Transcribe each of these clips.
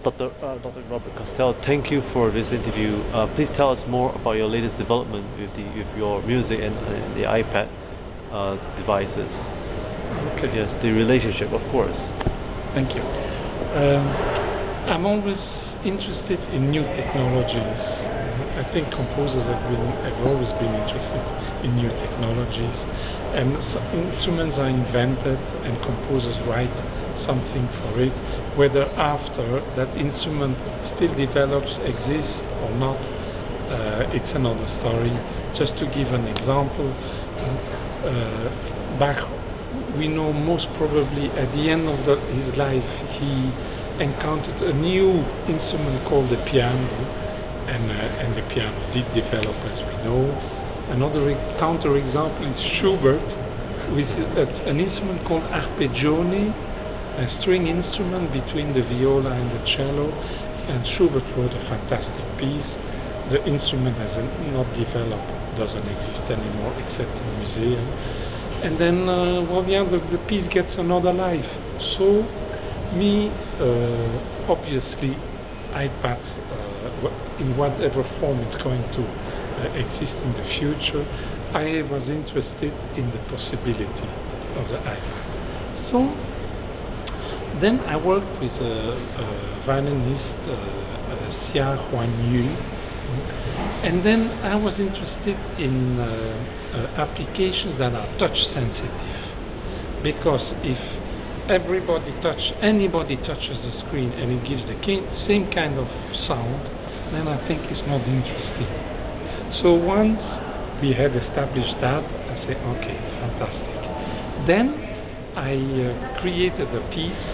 Dr. Robert Casteels, thank you for this interview. Please tell us more about your latest development with your music and the iPad devices. Okay. Yes, the relationship, of course. Thank you. I'm always interested in new technologies. I think composers have always been interested in new technologies, and instruments are invented and composers write something for it. Whether after that instrument still develops, exists or not, it's another story. Just to give an example, Bach, we know most probably at the end of his life he encountered a new instrument called the piano, and the piano did develop, as we know. Another counter-example is Schubert, with an instrument called arpeggione, a string instrument between the viola and the cello, and Schubert wrote a fantastic piece. The instrument has not developed, doesn't exist anymore except in museum. And then, the piece gets another life. So, obviously, iPads, in whatever form it's going to exist in the future, I was interested in the possibility of the iPad. So, then I worked with a violinist, Xia Huanyu, and then I was interested in applications that are touch sensitive, because if anybody touches the screen and it gives the same kind of sound, then I think it's not interesting. So once we had established that, I said, okay, fantastic. Then I created a piece,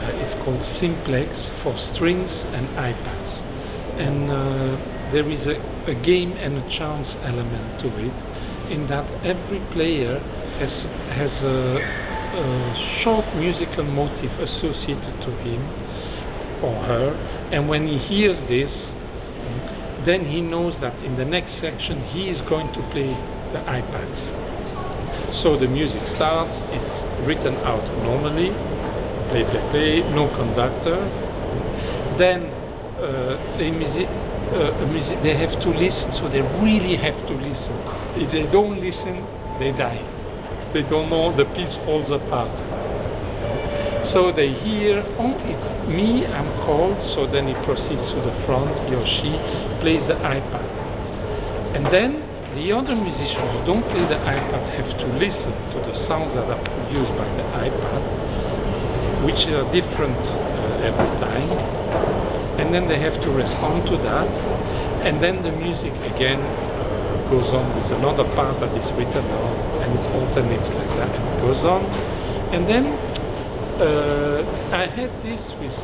it's called Simplex, for strings and iPads. And there is a game and a chance element to it, in that every player has a short musical motif associated to him or her, and when he hears this, then he knows that in the next section he is going to play the iPads. So the music starts, it's written out normally, play, play, play, no conductor. Then they have to listen, so they really have to listen. If they don't listen, they die. They don't know, the piece falls apart. So they hear, oh, it's me, I'm called, so then he proceeds to the front, he or she plays the iPad. And then the other musicians who don't play the iPad have to listen to the sounds that are produced by the iPad, which are different every time. And then they have to respond to that, and then the music again goes on with another part that is written out, and it alternates like that, and it goes on. And then I had this with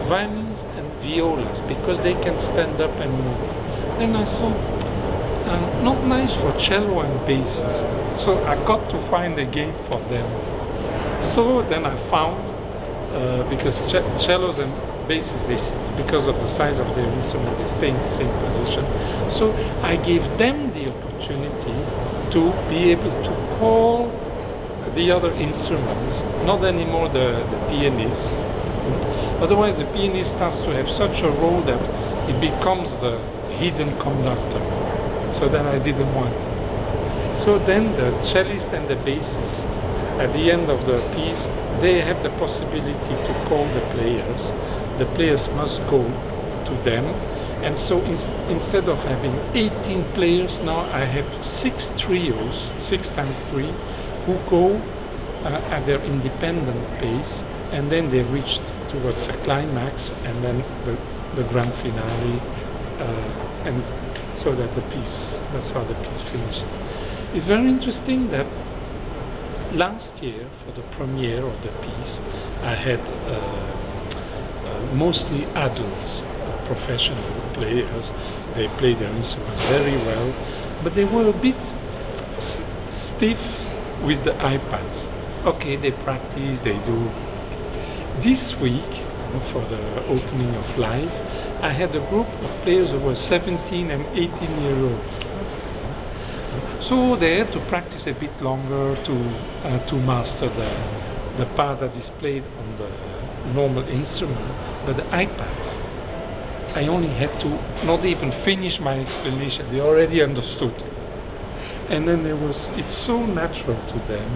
violins and violas, because they can stand up and move. Then I thought, not nice for cello and basses, so I got to find a game for them. So then I found, because cellos and basses, because of the size of their instrument, they stay in the same position. So I gave them the opportunity to be able to call the other instruments, not anymore the pianist. Otherwise the pianist starts to have such a role that it becomes the hidden conductor. So then I didn't want. So then the cellist and the bassist, at the end of the piece, they have the possibility to call the players. The players must go to them, and so instead of having 18 players, now I have 6 trios, 6 times 3, who go at their independent pace, and then they reach towards a climax, and then the grand finale, and so that that's how the piece finished. It's very interesting that last year, for the premiere of the piece, I had mostly adults, professional players. They played their instruments very well, but they were a bit stiff with the iPads. Okay, they practice, they do. This week, for the opening of Live, I had a group of players who were 17 and 18-year-olds. So they had to practice a bit longer to master the part that is played on the normal instrument, but the iPads, I only had to not even finish my explanation. They already understood. And then it's so natural to them.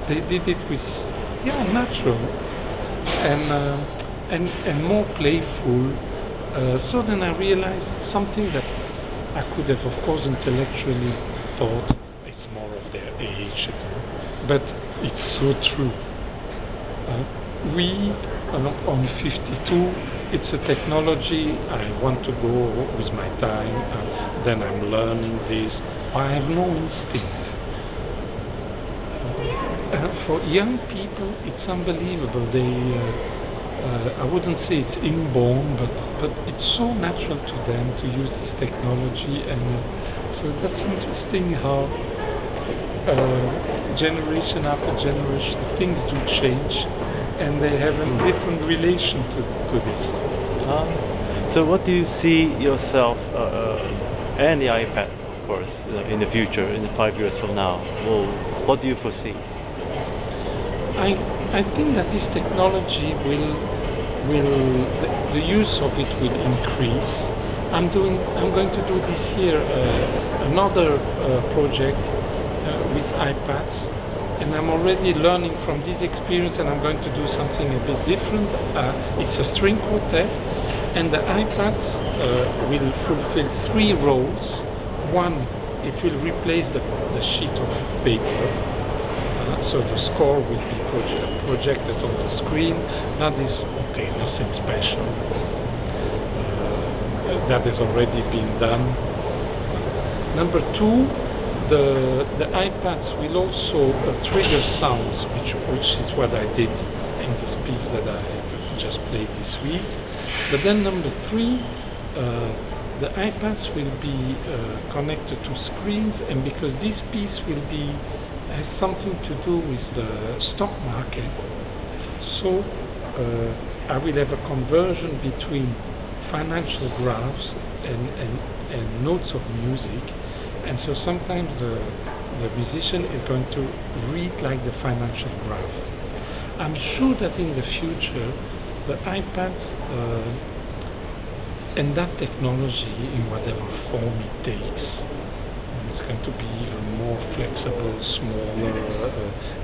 They did it with, natural. And more playful. So then I realized something that I could have, of course, intellectually thought it's more of their age, but it's so true. We are on 52. It's a technology. I want to go with my time. Then I'm learning this. I have no instinct. For young people, it's unbelievable. I wouldn't say it's inborn, but it's so natural to them to use this technology, and so that's interesting how generation after generation things do change, and they have a different relation to this. So what do you see yourself and the iPad, of course, in the future, in 5 years from now? Well, what do you foresee? I think that this technology the use of it will increase. I'm going to do this year another project with iPads, and I'm already learning from this experience, and I'm going to do something a bit different. It's a string quartet, and the iPads will fulfill 3 roles. One, it will replace the sheet of paper. So the score will be projected on the screen. That is nothing special. That has already been done. Number 2, the iPads will also trigger sounds, which is what I did in this piece that I just played this week. But then number 3, the iPads will be connected to screens, and because this piece has something to do with the stock market, so I will have a conversion between financial graphs and notes of music, and so sometimes the musician is going to read like the financial graph. I'm sure that in the future the iPads and that technology, in whatever form it takes, it's going to be even more flexible, smaller,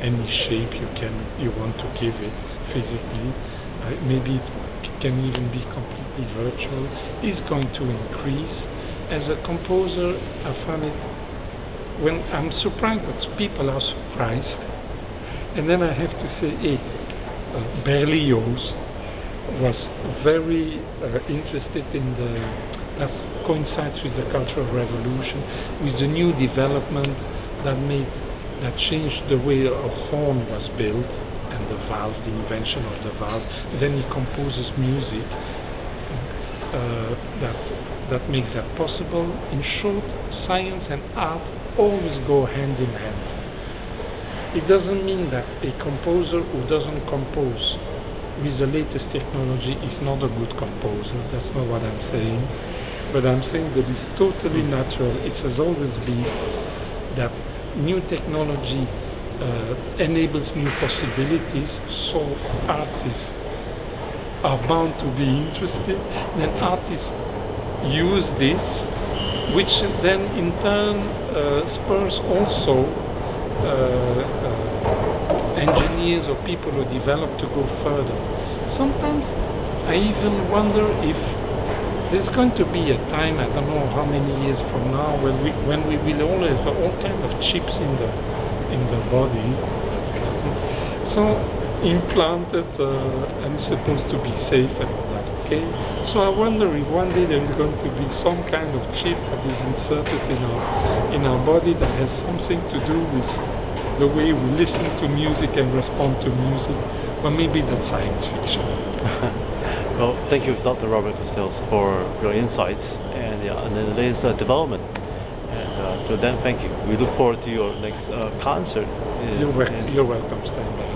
any shape you want to give it physically. Maybe it can even be completely virtual. Is going to increase. As a composer, I find it, when I'm surprised that people are surprised, and then I have to say, Berlioz was very interested in that coincides with the Cultural Revolution, with the new development that changed the way a horn was built, and the valve, the invention of the valve. Then he composes music that makes that possible. In short, science and art always go hand in hand. It doesn't mean that a composer who doesn't compose with the latest technology is not a good composer. That's not what I'm saying. But I'm saying that it's totally natural. It has always been that new technology enables new possibilities, so artists are bound to be interested. Then artists use this, which then in turn spurs also engineers or people who develop to go further. Sometimes I even wonder if there's going to be a time, I don't know how many years from now, when we will all have all kinds of chips in the body, so implanted and supposed to be safe and all that. Okay, so I wonder if one day there is going to be some kind of chip that is inserted in our body that has something to do with the way we listen to music and respond to music. Well, maybe that's science fiction. Well, thank you, Dr. Robert Casteels, for your insights and the latest development. And so then, thank you. We look forward to your next concert. You're welcome, Steinberg.